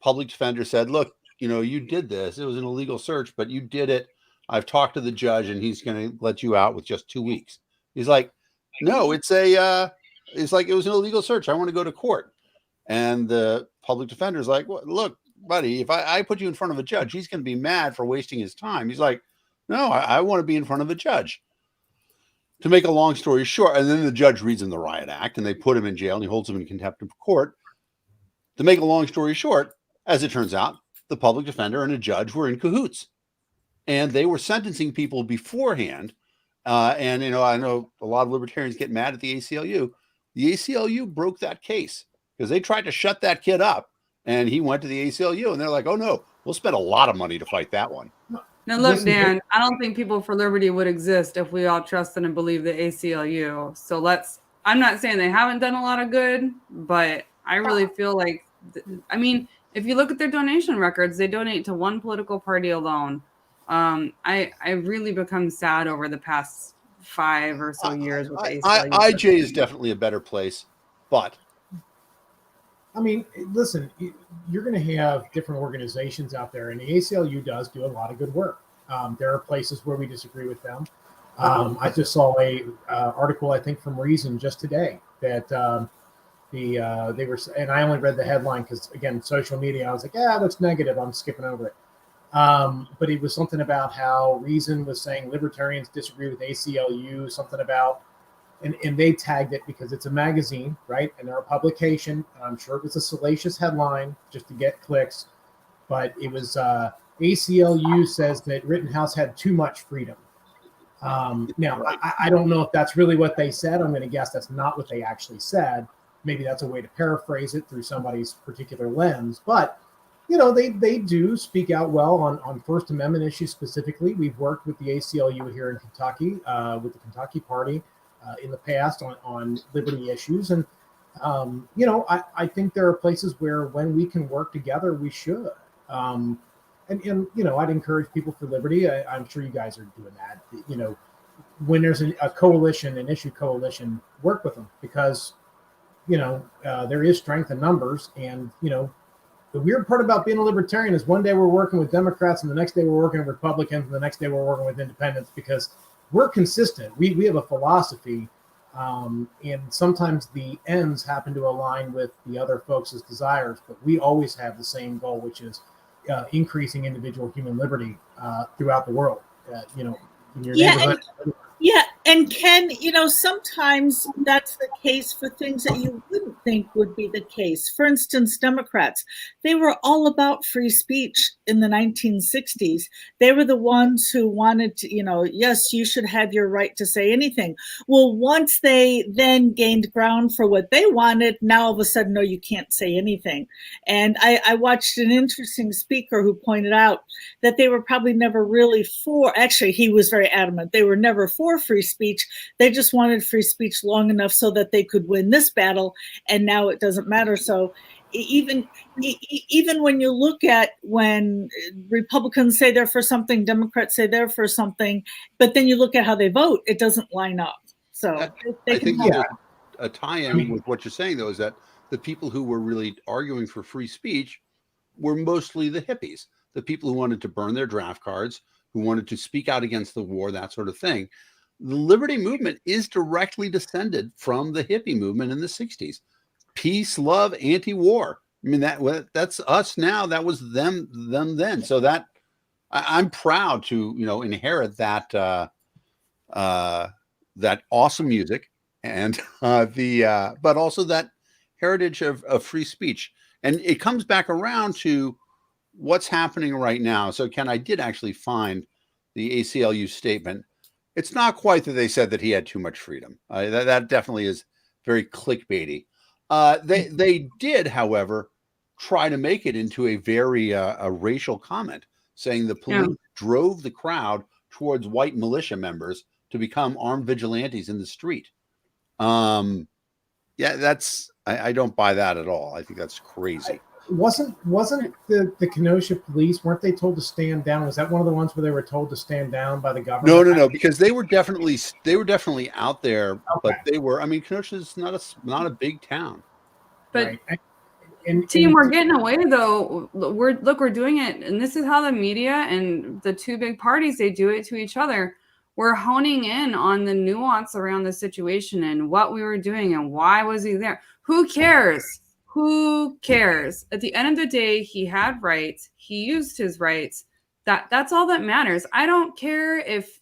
Public defender said, look, you did this. It was an illegal search, but you did it. I've talked to the judge and he's going to let you out with just 2 weeks. He's like, no, it's like, it was an illegal search. I want to go to court. And the public defender is like, well, look, buddy, if I put you in front of a judge, he's going to be mad for wasting his time. He's like, no, I want to be in front of a judge. To make a long story short, and then the judge reads him the riot act and they put him in jail and he holds him in contempt of court. To make a long story short, as it turns out, the public defender and a judge were in cahoots and they were sentencing people beforehand. And, I know a lot of libertarians get mad at the ACLU. The ACLU broke that case because they tried to shut that kid up and he went to the ACLU and they're like, oh no, we'll spend a lot of money to fight that one. Now look, Dan, I don't think People for Liberty would exist if we all trusted and believed the ACLU. So I'm not saying they haven't done a lot of good, but I really feel like, if you look at their donation records, they donate to one political party alone. I really become sad over the past 5 or so years with the I, ACLU. IJ is definitely a better place, but I mean, listen, you're going to have different organizations out there, and the ACLU does do a lot of good work. There are places where we disagree with them. I just saw a article, I think, from Reason just today that they were, and I only read the headline because, again, social media, I was like, yeah, that's negative. I'm skipping over it. But it was something about how Reason was saying libertarians disagree with ACLU, something about, and they tagged it because it's a magazine, right? And they're a publication. I'm sure it was a salacious headline just to get clicks, but it was ACLU says that Rittenhouse had too much freedom. Now, right. I don't know if that's really what they said. I'm going to guess that's not what they actually said. Maybe that's a way to paraphrase it through somebody's particular lens. But, you know, they do speak out well on First Amendment issues specifically. We've worked with the ACLU here in Kentucky, with the Kentucky Party in the past on liberty issues. And, you know, I think there are places where when we can work together, we should. And you know, I'd encourage People for Liberty. I'm sure you guys are doing that. You know, when there's a coalition, an issue coalition, work with them because, you know, there is strength in numbers. And, you know, the weird part about being a libertarian is one day we're working with Democrats and the next day we're working with Republicans and the next day we're working with independents because we're consistent. We have a philosophy, and sometimes the ends happen to align with the other folks' desires, but we always have the same goal, which is increasing individual human liberty throughout the world. You know, in your neighborhood. Yeah, and Ken, you know, sometimes that's the case for things that you wouldn't think would be the case. For instance, Democrats, they were all about free speech in the 1960s. They were the ones who wanted to, you know, yes, you should have your right to say anything. Well, once they then gained ground for what they wanted, now all of a sudden, no, you can't say anything. And I watched an interesting speaker who pointed out that they were probably never really for, actually, he was very adamant, they were never for free speech. They just wanted free speech long enough so that they could win this battle, and now it doesn't matter. So even when you look at when Republicans say they're for something, Democrats say they're for something, but then you look at how they vote, it doesn't line up. So I think a tie-in with what you're saying, though, is that the people who were really arguing for free speech were mostly the hippies, the people who wanted to burn their draft cards, who wanted to speak out against the war, that sort of thing. The liberty movement is directly descended from the hippie movement in the 60s. Peace, love, anti-war. I mean, that's us now. That was them then. So that I'm proud to, you know, inherit that that awesome music and but also that heritage of free speech. And it comes back around to what's happening right now. So, Ken, I did actually find the ACLU statement. It's not quite that they said that he had too much freedom. That definitely is very clickbaity. They did, however, try to make it into a very a racial comment, saying the police drove the crowd towards white militia members to become armed vigilantes in the street. Yeah, that's I don't buy that at all. I think that's crazy. Wasn't the Kenosha police, weren't they told to stand down? Was that one of the ones where they were told to stand down by the government? No, because they were definitely out there, okay. But they were. I mean, Kenosha's not a big town. But right. Team, we're getting away though. We're doing it, and this is how the media and the two big parties, they do it to each other. We're honing in on the nuance around the situation and what we were doing and why was he there. Who cares? Who cares? At the end of the day, he had rights. He used his rights. That's all that matters. I don't care if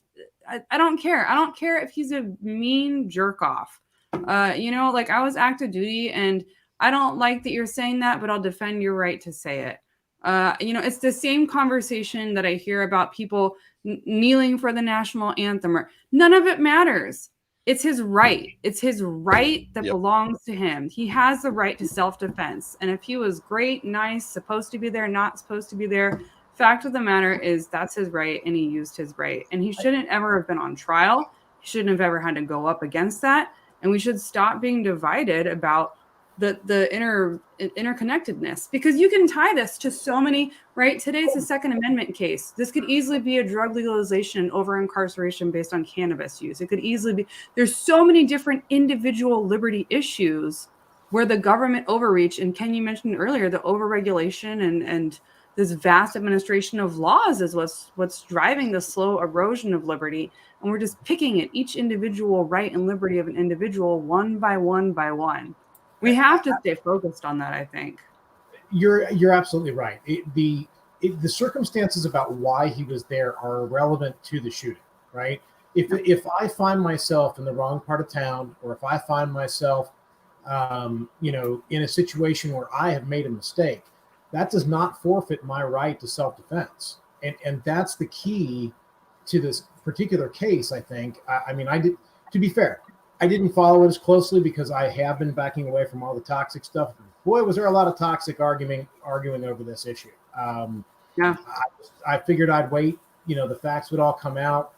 I don't care. I don't care if he's a mean jerk off. You know, like I was active duty, and I don't like that you're saying that, but I'll defend your right to say it. You know, it's the same conversation that I hear about people kneeling for the national anthem. None of it matters. It's his right. It's his right that belongs to him. He has the right to self-defense. And if he was great, nice, supposed to be there, not supposed to be there, fact of the matter is that's his right, and he used his right. And he shouldn't ever have been on trial. He shouldn't have ever had to go up against that. And we should stop being divided about interconnectedness, because you can tie this to so many, right? Today's the Second Amendment case. This could easily be a drug legalization over incarceration based on cannabis use. It could easily be, there's so many different individual liberty issues where the government overreach, and Ken, you mentioned earlier, the overregulation and this vast administration of laws is what's driving the slow erosion of liberty. And we're just picking at each individual right and liberty of an individual one by one by one. We have to stay focused on that, I think. You're absolutely right. The circumstances about why he was there are relevant to the shooting, right? If I find myself in the wrong part of town, or if I find myself, in a situation where I have made a mistake, that does not forfeit my right to self-defense. And that's the key to this particular case, I think. To be fair, I didn't follow it as closely because I have been backing away from all the toxic stuff. Boy, was there a lot of toxic arguing over this issue. I figured I'd wait. The facts would all come out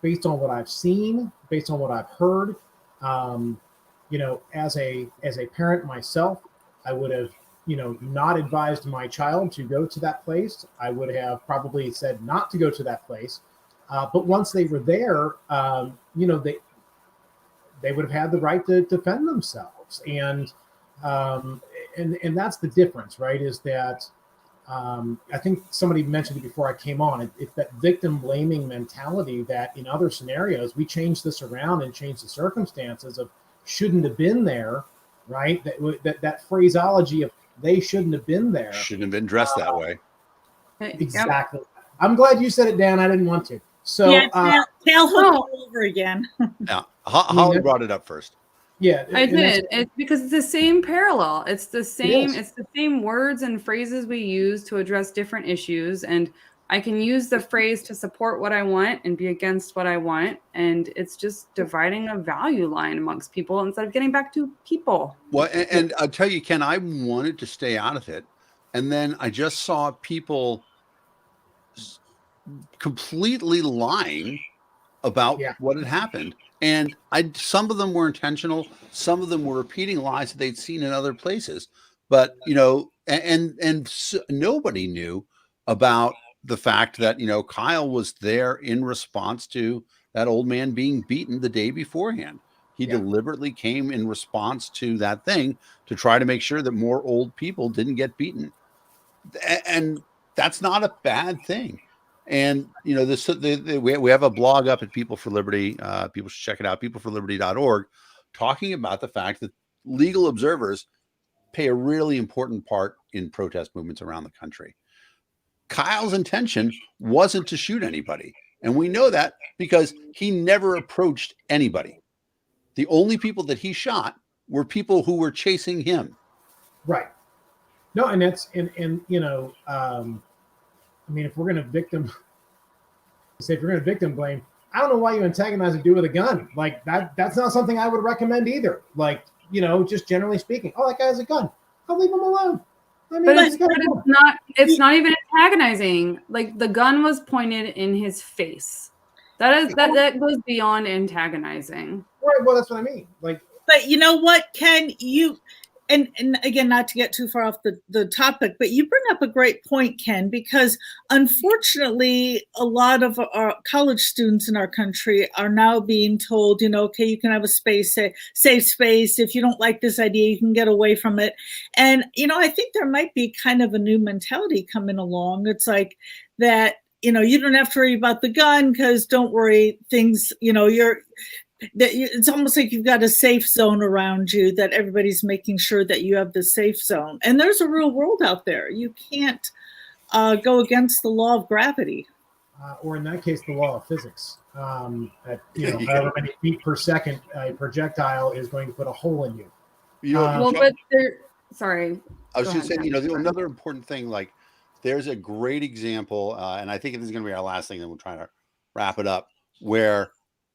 based on what I've seen, based on what I've heard. As a parent myself, I would have, not advised my child to go to that place. I would have probably said not to go to that place. But once they were there, they would have had the right to defend themselves. And that's the difference, right? Is that I think somebody mentioned it before I came on. It's that victim blaming mentality that in other scenarios, we change this around and change the circumstances of shouldn't have been there, right? That phraseology of they shouldn't have been there. Shouldn't have been dressed that way. Exactly. Yep. I'm glad you said it, Dan. I didn't want to. So tail hook all over again. Yeah, Holly brought it up first. Yeah, I did. It's because it's the same parallel. It's the same. It's the same words and phrases we use to address different issues, and I can use the phrase to support what I want and be against what I want, and it's just dividing a value line amongst people instead of getting back to people. Well, and I'll tell you, Ken, I wanted to stay out of it, and then I just saw people completely lying about what had happened. And some of them were intentional. Some of them were repeating lies that they'd seen in other places. But, nobody knew about the fact that, Kyle was there in response to that old man being beaten the day beforehand. He deliberately came in response to that thing to try to make sure that more old people didn't get beaten. And that's not a bad thing. And, we have a blog up at People for Liberty. People should check it out, peopleforliberty.org, talking about the fact that legal observers play a really important part in protest movements around the country. Kyle's intention wasn't to shoot anybody. And we know that because he never approached anybody. The only people that he shot were people who were chasing him. Right. No, and that's, if we're going to victim blame, I don't know why you antagonize a dude with a gun. Like that's not something I would recommend either. Like, just generally speaking, that guy has a gun. I'll leave him alone. It's not even antagonizing. Like the gun was pointed in his face. That goes beyond antagonizing. Right. Well, that's what I mean. Like, but you know what, Ken, and again, not to get too far off the topic, but you bring up a great point, Ken, because unfortunately, a lot of our college students in our country are now being told, okay, you can have a safe space. If you don't like this idea, you can get away from it. And, I think there might be kind of a new mentality coming along. It's like that, you don't have to worry about the gun because don't worry, things, it's almost like you've got a safe zone around you, that everybody's making sure that you have the safe zone. And there's a real world out there. You can't go against the law of gravity. Or in that case, the law of physics. However many feet per second a projectile is going to put a hole in you. Sorry. I was going to say, another important thing, like there's a great example, and I think this is going to be our last thing, and we'll try to wrap it up, where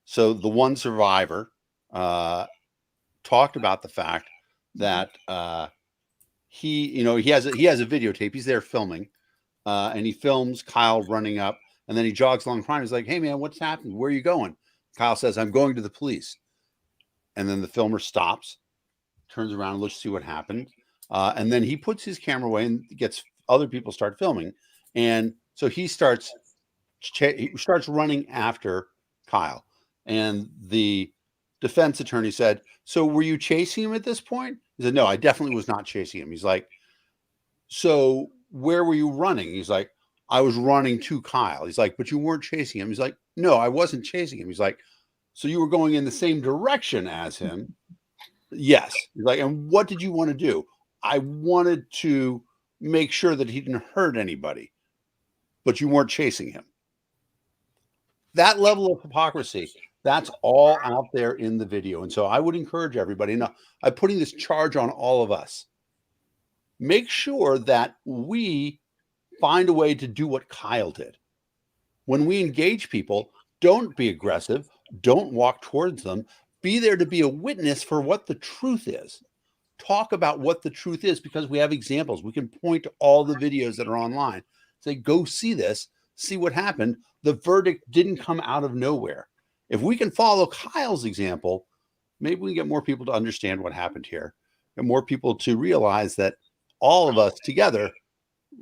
so the one survivor talked about the fact that he has a videotape. He's there filming, and he films Kyle running up, and then he jogs along behind. He's like, "Hey man, what's happening? Where are you going?" Kyle says, "I'm going to the police." And then the filmer stops, turns around, looks to see what happened. And then he puts his camera away and gets other people start filming. And so he starts running after Kyle. And the defense attorney said, "So were you chasing him at this point?" He said, "No, I definitely was not chasing him." He's like, "So where were you running?" He's like, "I was running to Kyle." He's like, "But you weren't chasing him." He's like, "No, I wasn't chasing him." He's like, "So you were going in the same direction as him?" "Yes." He's like, "And what did you want to do?" "I wanted to make sure that he didn't hurt anybody, but you weren't chasing him." That level of hypocrisy, that's all out there in the video. And so I would encourage everybody, now I'm putting this charge on all of us. Make sure that we find a way to do what Kyle did. When we engage people, don't be aggressive. Don't walk towards them. Be there to be a witness for what the truth is. Talk about what the truth is, because we have examples. We can point to all the videos that are online. Say, go see this, see what happened. The verdict didn't come out of nowhere. If we can follow Kyle's example, maybe we can get more people to understand what happened here, and more people to realize that all of us together,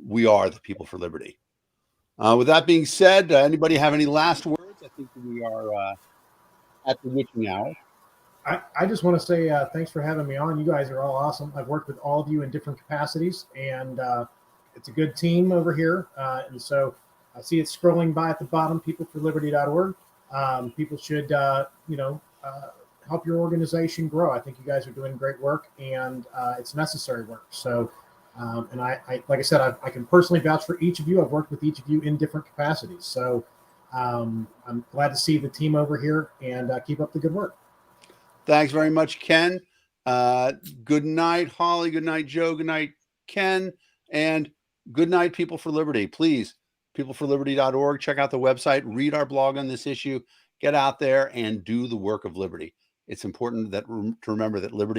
we are the people for liberty. With that being said, anybody have any last words? I think we are at the witching hour. I just want to say thanks for having me on. You guys are all awesome. I've worked with all of you in different capacities, and it's a good team over here. And so I see it scrolling by at the bottom, peopleforliberty.org. People should, help your organization grow. I think you guys are doing great work, and it's necessary work. So, and I like I said, I can personally vouch for each of you. I've worked with each of you in different capacities. So I'm glad to see the team over here, and keep up the good work. Thanks very much, Ken. Good night, Holly. Good night, Joe. Good night, Ken. And good night, People for Liberty. Please, peopleforliberty.org. Check out the website. Read our blog on this issue. Get out there and do the work of liberty. It's important to remember that liberty